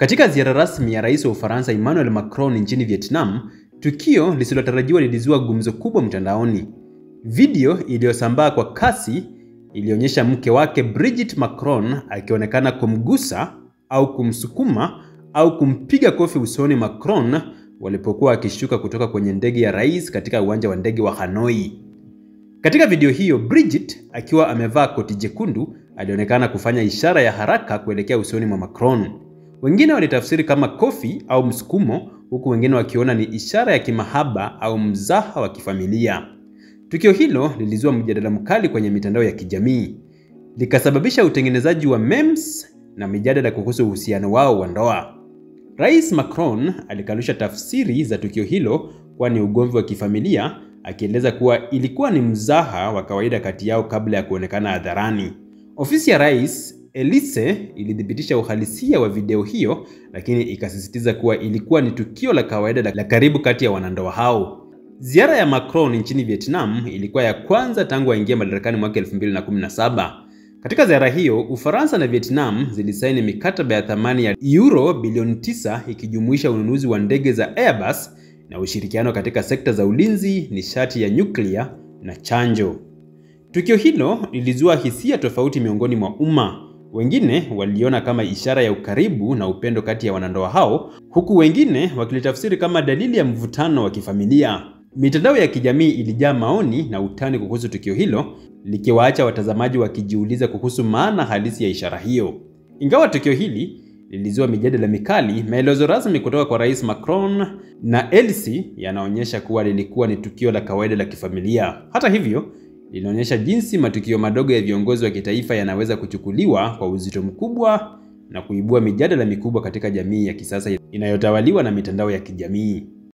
Katika ziara rasmi ya rais wa Ufaransa Emmanuel Macron nchini Vietnam, tukio lisilotarajiwa lilizua gumzo kubwa mtandaoni. Video iliyosambaa kwa kasi ilionyesha mke wake Brigitte Macron akionekana kumgusa au kumsukuma au kumpiga kofi usoni Macron walipokuwa wakishuka kutoka kwenye ndege ya rais katika uwanja wa ndege wa Hanoi. Katika video hiyo, Brigitte akiwa amevaa koti jekundu alionekana kufanya ishara ya haraka kuelekea usoni mwa Macron. Wengine walitafsiri kama kofi au msukumo, huku wengine wakiona ni ishara ya kimahaba au mzaha wa kifamilia. Tukio hilo lilizua mjadala mkali kwenye mitandao ya kijamii, likasababisha utengenezaji wa memes na mijadala kuhusu uhusiano wao wa ndoa. Rais Macron alikanusha tafsiri za tukio hilo kuwa ni ugomvi wa kifamilia, akieleza kuwa ilikuwa ni mzaha wa kawaida kati yao kabla ya kuonekana hadharani. Ofisi ya rais Elysee ilithibitisha uhalisia wa video hiyo, lakini ikasisitiza kuwa ilikuwa ni tukio la kawaida la karibu kati ya wanandoa hao. Ziara ya Macron nchini Vietnam ilikuwa ya kwanza tangu aingie madarakani mwaka 2017. Katika ziara hiyo, Ufaransa na Vietnam zilisaini mikataba ya thamani ya euro bilioni 9 ikijumuisha ununuzi wa ndege za Airbus na ushirikiano katika sekta za ulinzi, nishati ya nyuklia na chanjo. Tukio hilo lilizua hisia tofauti miongoni mwa umma. Wengine waliona kama ishara ya ukaribu na upendo kati ya wanandoa hao, huku wengine wakilitafsiri kama dalili ya mvutano wa kifamilia. Mitandao ya kijamii ilijaa maoni na utani kuhusu tukio hilo, likiwaacha watazamaji wakijiuliza kuhusu maana halisi ya ishara hiyo. Ingawa tukio hili lilizua mijadala mikali, maelezo rasmi kutoka kwa Rais Macron na Elysee yanaonyesha kuwa lilikuwa ni tukio la kawaida la kifamilia. Hata hivyo, linaonyesha jinsi matukio madogo ya viongozi wa kitaifa yanaweza kuchukuliwa kwa uzito mkubwa na kuibua mijadala mikubwa katika jamii ya kisasa inayotawaliwa na mitandao ya kijamii.